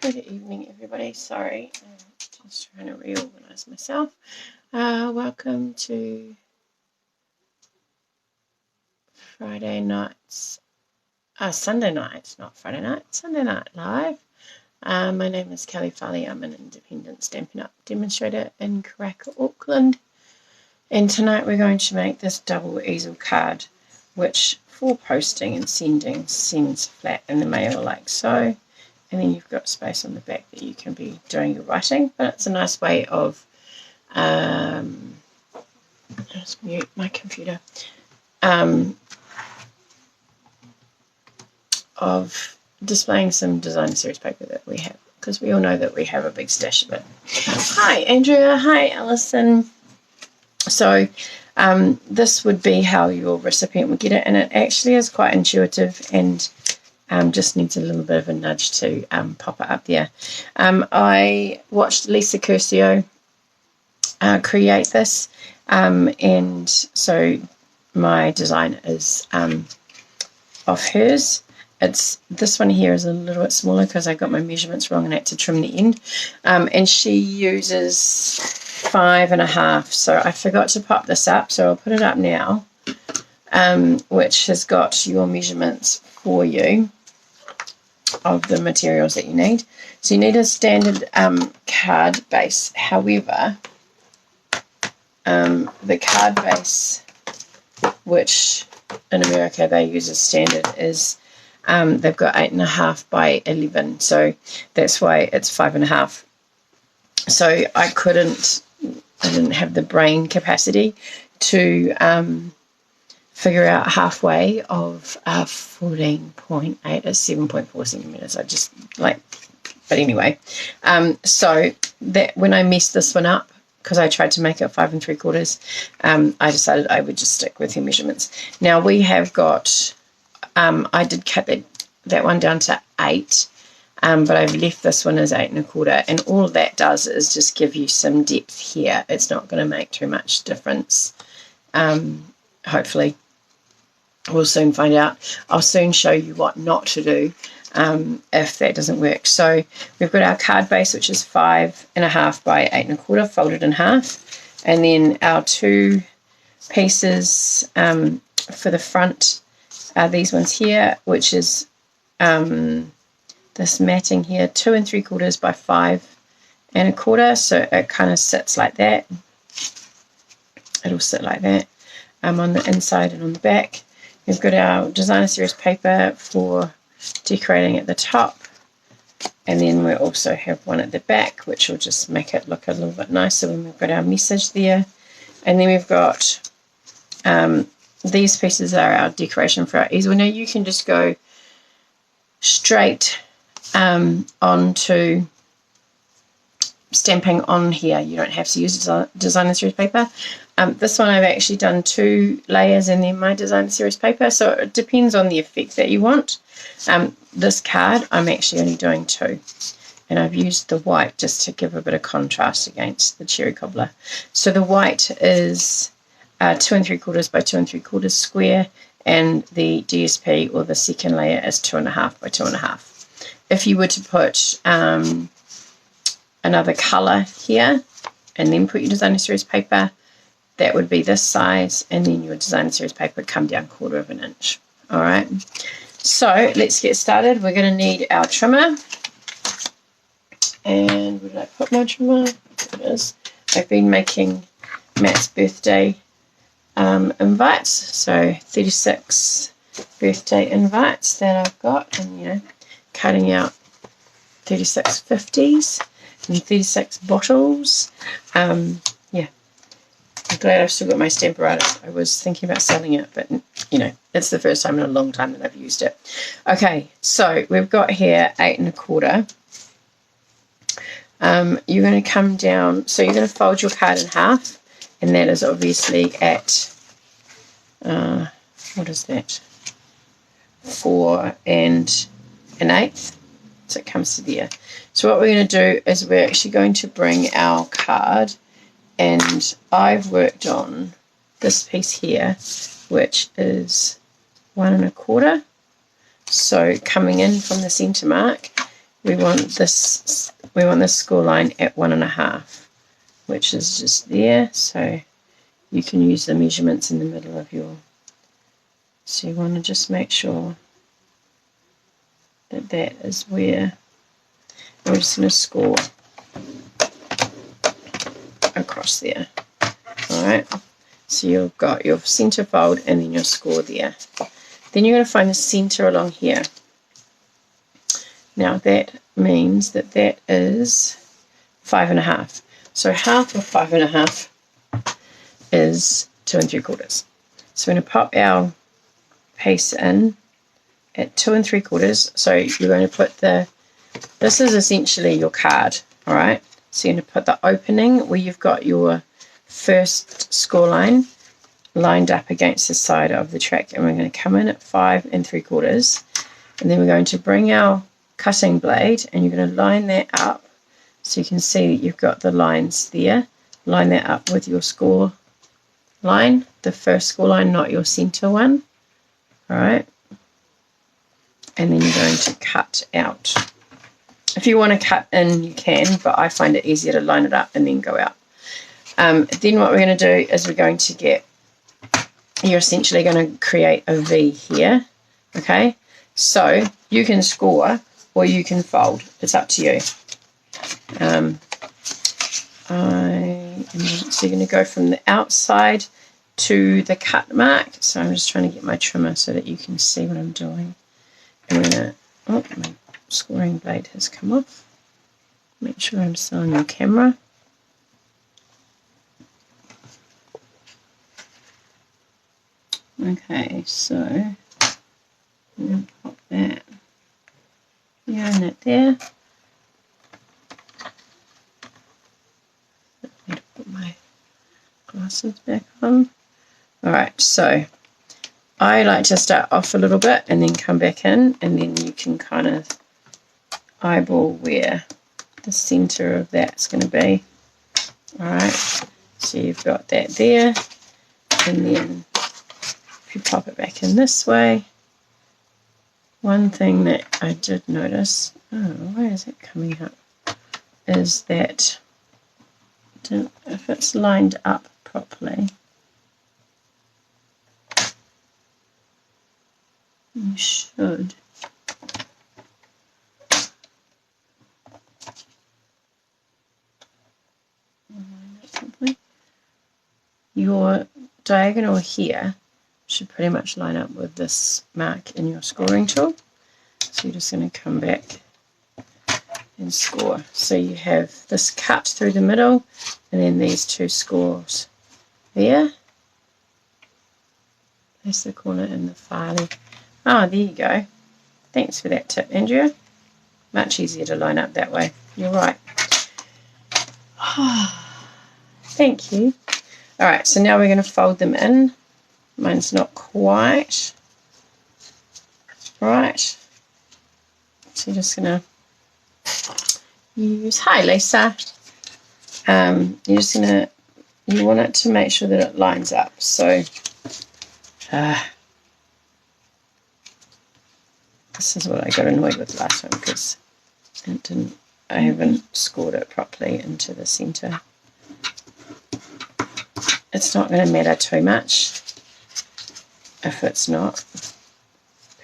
Good evening, everybody. Sorry, I'm just trying to reorganize myself. Welcome to Friday nights, Sunday night, not Friday night, Sunday night live. My name is Kelley Farley. I'm an independent Stampin' Up demonstrator in Karaka, Auckland. And tonight we're going to make this double easel card, which for posting and sending sends flat in the mail like so. And then you've got space on the back that you can be doing your writing, but it's a nice way of just mute my computer, of displaying some design series paper that we have, because we all know that we have a big stash of it. Hi Andrea, hi Alison. So this would be how your recipient would get it, and it actually is quite intuitive and just needs a little bit of a nudge to pop it up there. I watched Lisa Curcio create this, and so my design is of hers. This one here is a little bit smaller because I got my measurements wrong and had to trim the end, and she uses 5.5, so I forgot to pop this up, so I'll put it up now, which has got your measurements for you of the materials that you need. So you need a standard card base. However, the card base, which in America they use as standard, is they've got 8.5 by 11, so that's why it's 5.5. So I didn't have the brain capacity to figure out halfway of 14.8 is 7.4 centimeters. I just but anyway, so that when I messed this one up, because I tried to make it 5 3/4, I decided I would just stick with your measurements. Now we have got, I did cut that one down to 8, but I've left this one as 8 1/4, and all that does is just give you some depth here. It's not going to make too much difference, hopefully. We'll soon find out. I'll soon show you what not to do if that doesn't work. So we've got our card base, which is 5.5 by 8 1/4, folded in half, and then our two pieces for the front are these ones here, which is this matting here, 2 3/4 by 5 1/4. So it kind of sits like that. It'll sit like that on the inside and on the back. We've got our designer series paper for decorating at the top, and then we also have one at the back, which will just make it look a little bit nicer when we've got our message there. And then we've got these pieces are our decoration for our easel. Now you can just go straight onto stamping on here. You don't have to use designer series paper. This one I've actually done 2 layers and then my designer series paper, so it depends on the effect that you want. This card I'm actually only doing 2, and I've used the white just to give a bit of contrast against the cherry cobbler. So the white is 2 3/4 by 2 3/4 square, and the DSP, or the second layer, is 2.5 by 2.5. If you were to put another color here and then put your designer series paper, that would be this size, and then your designer series paper would come down 1/4 of an inch. All right, so let's get started. We're going to need our trimmer, and where did I put my trimmer? There it is. I've been making Matt's birthday invites, so 36 birthday invites that I've got, and cutting out 36 50s and 36 bottles. Yeah, I'm glad I've still got my Stamparatus. I was thinking about selling it, but it's the first time in a long time that I've used it. Okay, so we've got here 8 1/4. You're going to come down, so you're going to fold your card in half, and that is obviously at what is that, 4 1/8. So it comes to there. So what we're going to do is we're actually going to bring our card, and I've worked on this piece here, which is 1 1/4. So coming in from the center mark, we want this score line at 1.5, which is just there. So you can use the measurements in the middle of your. So you want to just make sure that that is where we're just going to score across there. Alright, so you've got your center fold and then your score there. Then you're going to find the center along here. Now that means that that is 5.5. So half of 5.5 is 2 3/4. So we're going to pop our piece in at 2 3/4. So you're going to put this is essentially your card, alright? So you're going to put the opening where you've got your first score line lined up against the side of the track, and we're going to come in at 5 3/4, and then we're going to bring our cutting blade and you're going to line that up so you can see that you've got the lines there. Line that up with your score line, the first score line, not your center one. Alright, and then you're going to cut out. If you want to cut in, you can, but I find it easier to line it up and then go out. Then what we're going to do is we're going to get, you're essentially going to create a V here, okay? So you can score or you can fold. It's up to you. So you're going to go from the outside to the cut mark. So I'm just trying to get my trimmer so that you can see what I'm doing. And we're going to, oh, my scoring blade has come off. Make sure I'm still on your camera. Okay, so I'm going to pop that here and that there. I need to put my glasses back on. Alright, so I like to start off a little bit and then come back in, and then you can kind of eyeball where the center of that's going to be. Alright, so you've got that there, and then if you pop it back in this way, one thing that I did notice, oh, why is it coming up, is that if it's lined up properly, you should line it properly. Your diagonal here should pretty much line up with this mark in your scoring tool. So you're just going to come back and score. So you have this cut through the middle and then these two scores there. Place the corner in the Farley. Oh, there you go. Thanks for that tip, Andrea. Much easier to line up that way. You're right. Thank you. Alright, so now we're going to fold them in. Mine's not quite right. So you're just going to use, hi Lisa. You're just going to, you want it to make sure that it lines up. So this is what I got annoyed with last time because I haven't scored it properly into the center. It's not going to matter too much if it's not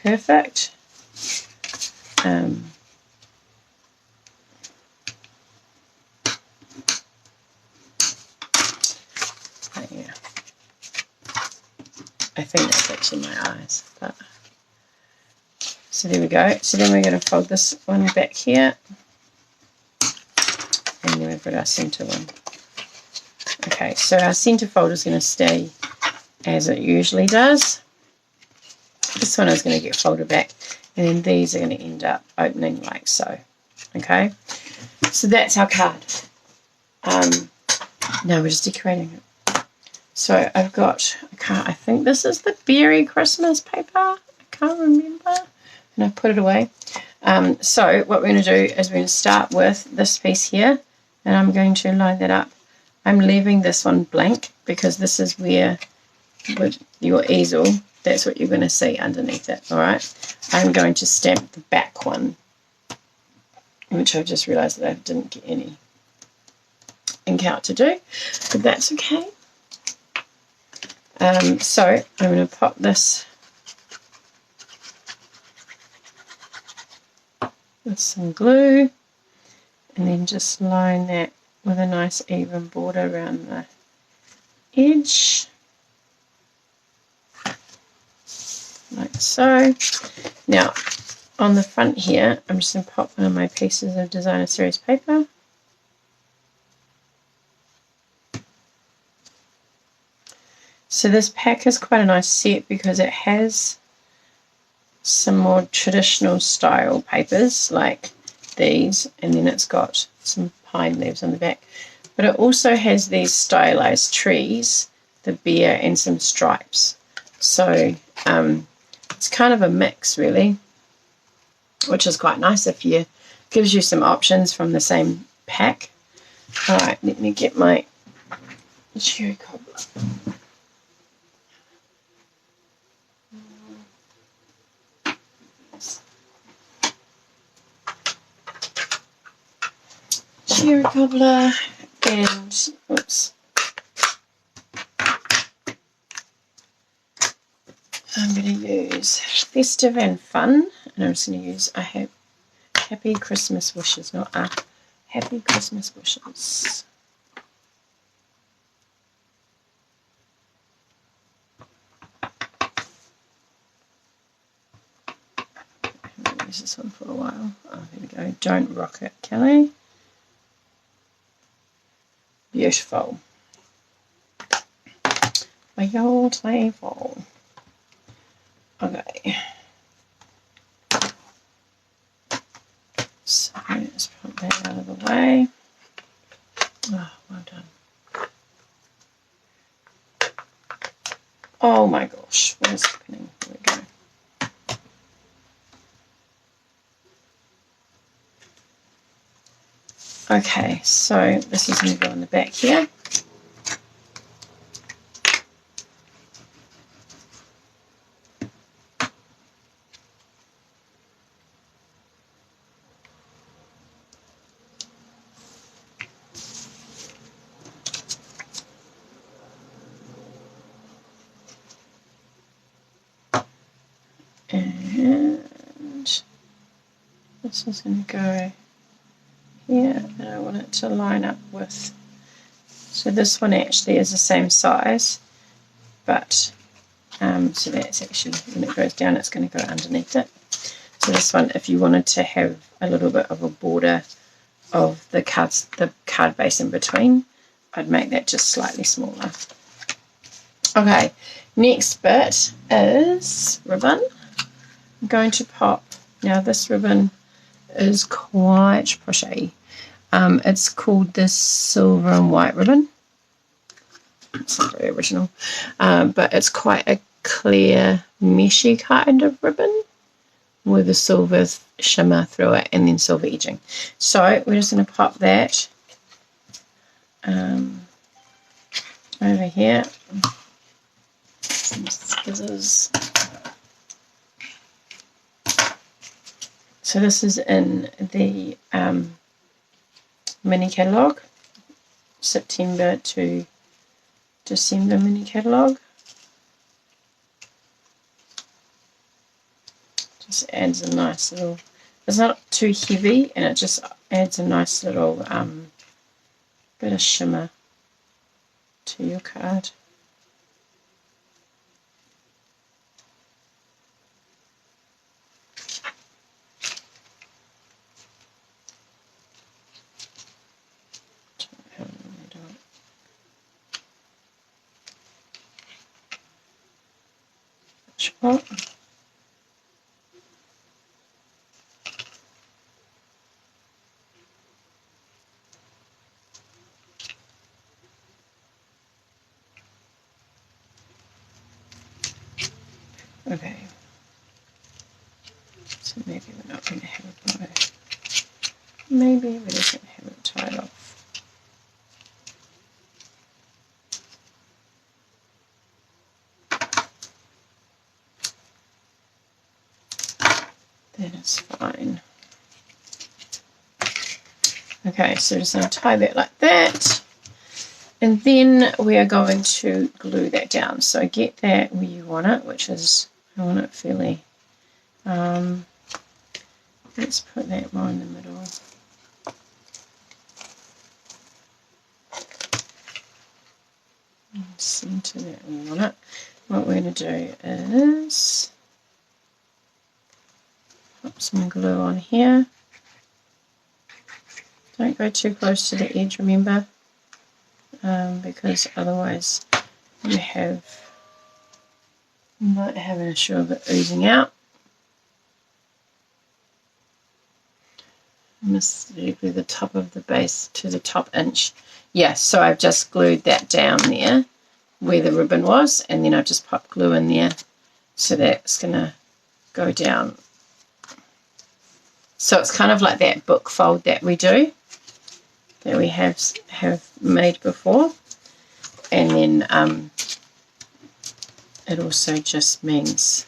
perfect. Yeah. I think that's actually my eyes. But so there we go. So then we're going to fold this one back here. And then we've got our center one. Okay, so our center fold is going to stay as it usually does. This one is going to get folded back, and then these are going to end up opening like so. Okay, so that's our card. Now we're just decorating it. So I've got, I think this is the berry Christmas paper. I can't remember, and I put it away. So what we're going to do is we're going to start with this piece here, and I'm going to line that up. I'm leaving this one blank because this is where, with your easel, that's what you're going to see underneath it. Alright, I'm going to stamp the back one. which I've just realised that I didn't get any ink out to do, but that's okay. So I'm going to pop this with some glue and then just line that with a nice even border around the edge, like so. Now on the front here, I'm just going to pop one of my pieces of Designer Series paper. So this pack is quite a nice set because it has some more traditional style papers like these, and then it's got some pine leaves on the back. But it also has these stylized trees, the bear, and some stripes. So it's kind of a mix really, which is quite nice if you gives you some options from the same pack. Alright, let me get my cherry cobbler. Cherry cobbler and oops. I'm going to use Festive and Fun, and I'm just going to use I have Happy Christmas Wishes, not Happy Christmas Wishes. I'm going to use this one for a while. Oh, there we go. Don't Rock It, Kelley. Beautiful. Beautiful. Okay. So let's put that out of the way. Oh, well done. Oh my gosh, what is happening? There we go. Okay, so this is going to go on the back here. And this is going to go here, and I want it to line up with, so this one actually is the same size, but so that's actually, when it goes down, it's going to go underneath it. So this one, if you wanted to have a little bit of a border of the card base in between, I'd make that just slightly smaller. Okay, next bit is ribbon. I'm going to pop, now this ribbon is quite pretty. It's called this silver and white ribbon. It's not very original, but it's quite a clear meshy kind of ribbon with a silver shimmer through it and then silver edging. So we're just going to pop that over here. Some scissors. So this is in the mini catalogue, September to December mini catalogue. Just adds a nice little, it's not too heavy, and it just adds a nice little bit of shimmer to your card. Spot. Okay, so maybe we're not going to have a bow. Maybe we're just going to have it tied off. That is fine. Okay, so just going to tie that like that. And then we are going to glue that down. So get that where you want it, which is, I want it fairly, let's put that more in the middle. And center that where you want it. What we're going to do is put some glue on here. Don't go too close to the edge, remember, because otherwise you might have an issue of it oozing out. Specifically the top of the base to the top inch. Yeah, so I've just glued that down there where the ribbon was, and then I've just popped glue in there, so that's going to go down. So it's kind of like that book fold that we do, that we have made before. And then it also just means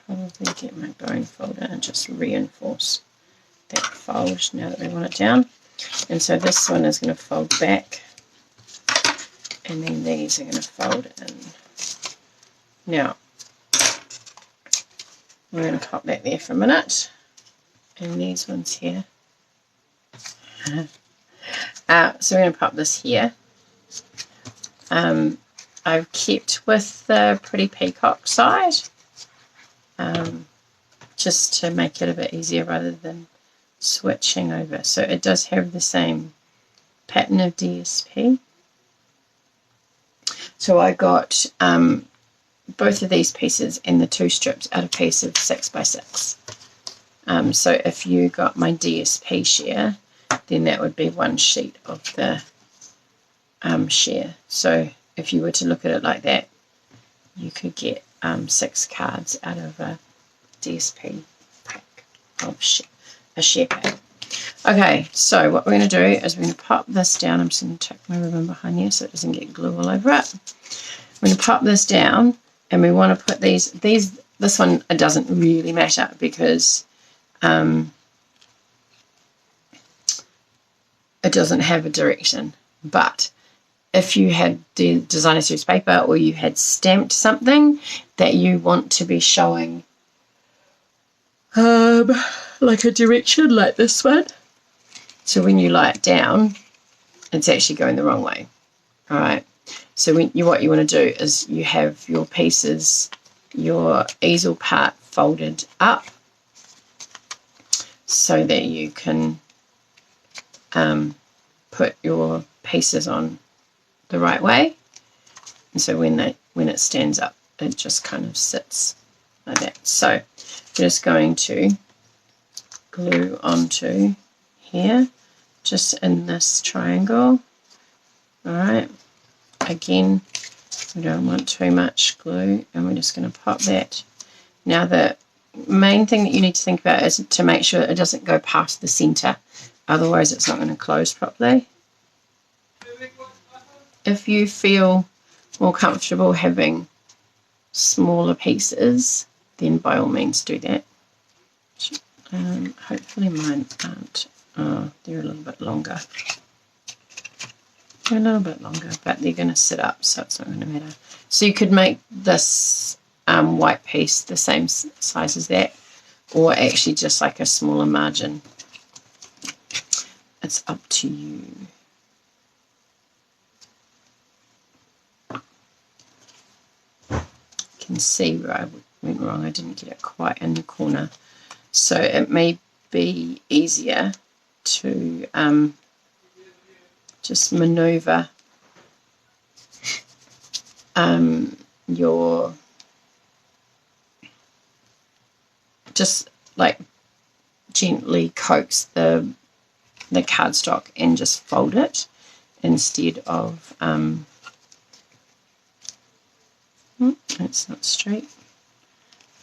probably get my bone folder and just reinforce that fold now that we want it down. And so this one is going to fold back, and then these are going to fold in. Now we're going to pop that there for a minute, and these ones here. So we're going to pop this here. I've kept with the pretty peacock side, just to make it a bit easier rather than switching over. So it does have the same pattern of DSP. So I got both of these pieces and the 2 strips out of a piece of 6x6. So if you got my DSP share, then that would be 1 sheet of the share. So if you were to look at it like that, you could get 6 cards out of a DSP pack of a share pack. Okay, so what we're going to do is we're going to pop this down. I'm just going to tuck my ribbon behind here so it doesn't get glue all over it. We're going to pop this down, and we want to put these. This one, it doesn't really matter because it doesn't have a direction. But if you had the designer series paper, or you had stamped something that you want to be showing like a direction, like this one, so when you lie it down, it's actually going the wrong way. All right. So what you want to do is you have your pieces, your easel part folded up, so that you can put your pieces on the right way. And so when it stands up, it just kind of sits like that. So I'm just going to glue onto here, just in this triangle. All right. Again, we don't want too much glue, and we're just going to pop that. Now the main thing that you need to think about is to make sure it doesn't go past the center, otherwise it's not going to close properly. If you feel more comfortable having smaller pieces, then by all means do that. Hopefully mine aren't. Oh, they're a little bit longer. They're a little bit longer, but they're going to sit up, so it's not going to matter. So you could make this white piece the same size as that, or actually just like a smaller margin. It's up to you. You can see where I went wrong. I didn't get it quite in the corner. So it may be easier to just maneuver just like gently coax the cardstock and just fold it instead of it's not straight,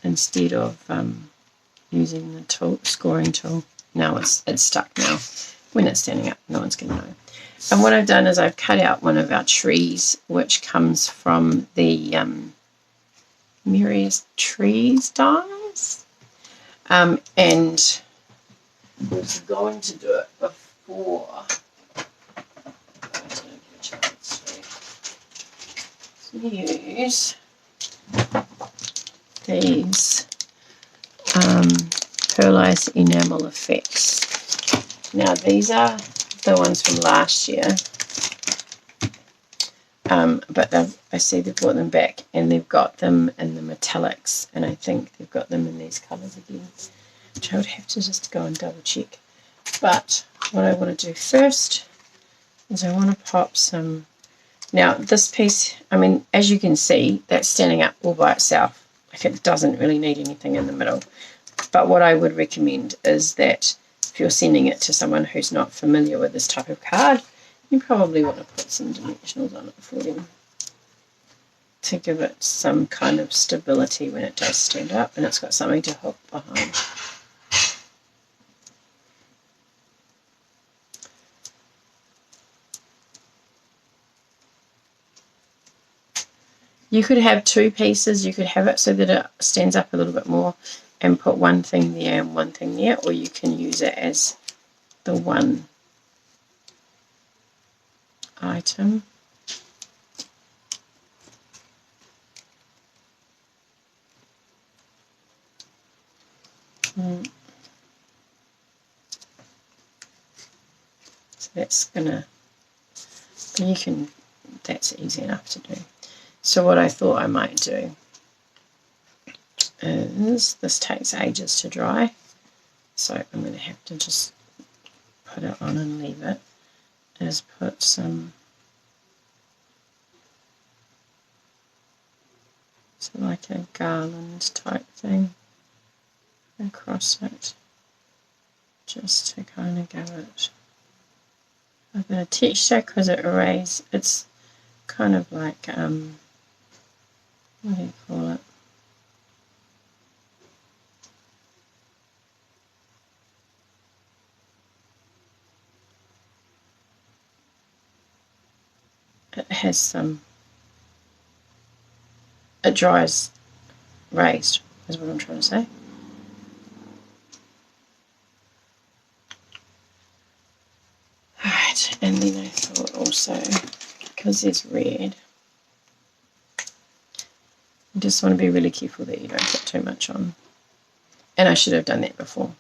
instead of using the scoring tool. Now it's stuck now. When it's standing up, no one's going to know. And what I've done is I've cut out one of our trees, which comes from the Merriest trees dies. And was going to do it before I didn't get a chance to use these Pearlized Enamel Effects. Now these are the ones from last year, but I see they've brought them back and they've got them in the metallics, and I think they've got them in these colours again, which I would have to just go and double check. But what I want to do first is I want to pop some. Now this piece, I mean, as you can see, that's standing up all by itself. Like, it doesn't really need anything in the middle. But what I would recommend is that if you're sending it to someone who's not familiar with this type of card, you probably want to put some dimensionals on it for them to give it some kind of stability when it does stand up, and it's got something to hook behind. You could have two pieces. You could have it so that it stands up a little bit more and put one thing there and one thing there, or you can use it as the one item. So that's gonna, you can, that's easy enough to do. So what I thought I might do is, this takes ages to dry, so I'm going to have to just put it on and leave it, is put some, so like a garland type thing across it, just to kind of give it a bit of texture, because it erases, it's kind of like, what do you call it? It has some, it dries raised, is what I'm trying to say. Alright, and then I thought also, because there's red, you just want to be really careful that you don't put too much on. And I should have done that before.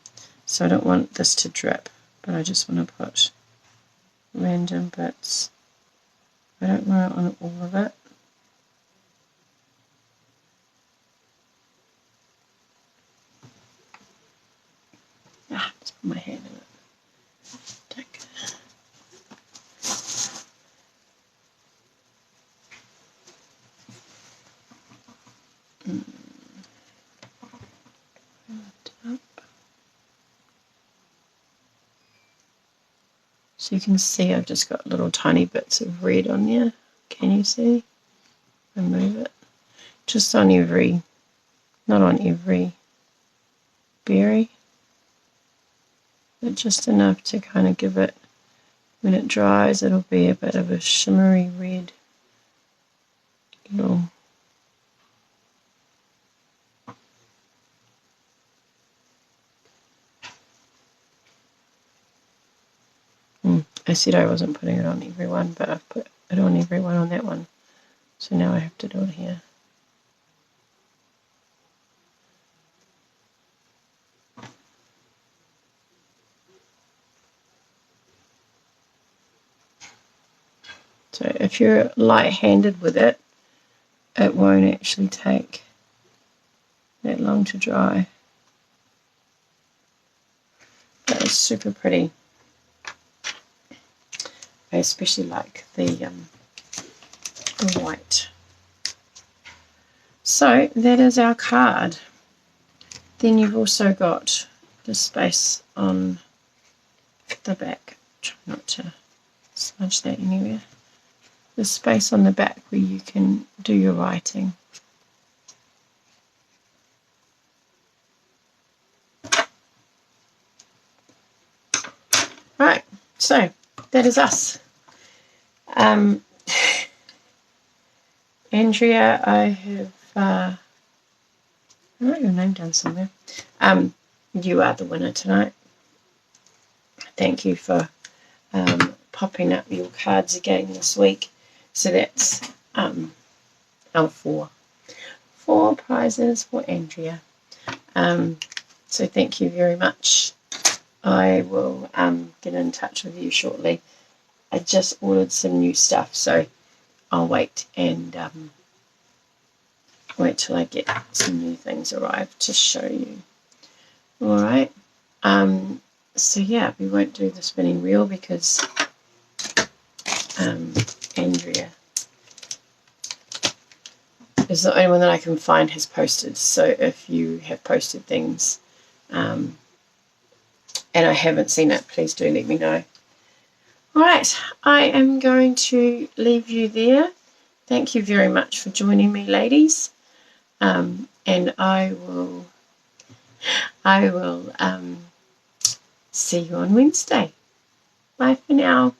So I don't want this to drip, but I just want to put random bits. I don't want it on all of it. Just put my hand in it. Take it. So you can see I've just got little tiny bits of red on there. Can you see? Remove it. Just on every, not on every berry, but just enough to kind of give it, when it dries, it'll be a bit of a shimmery red little. I said I wasn't putting it on everyone, but I've put it on everyone on that one. So now I have to do it here. So if you're light-handed with it, it won't actually take that long to dry. But it's super pretty. I especially like the white. So that is our card. Then you've also got the space on the back. Try not to smudge that anywhere. The space on the back where you can do your writing. Right, so that is us. Andrea, I have I wrote your name down somewhere. You are the winner tonight. thank you for popping up your cards again this week. So that's our four prizes for Andrea. So thank you very much. I will get in touch with you shortly. I just ordered some new stuff, so I'll wait and wait till I get some new things arrived to show you. Alright. So yeah, we won't do the spinning wheel because Andrea is the only one that I can find has posted. So if you have posted things and I haven't seen it, please do let me know. Alright, I am going to leave you there. Thank you very much for joining me, ladies. And I will see you on Wednesday. Bye for now.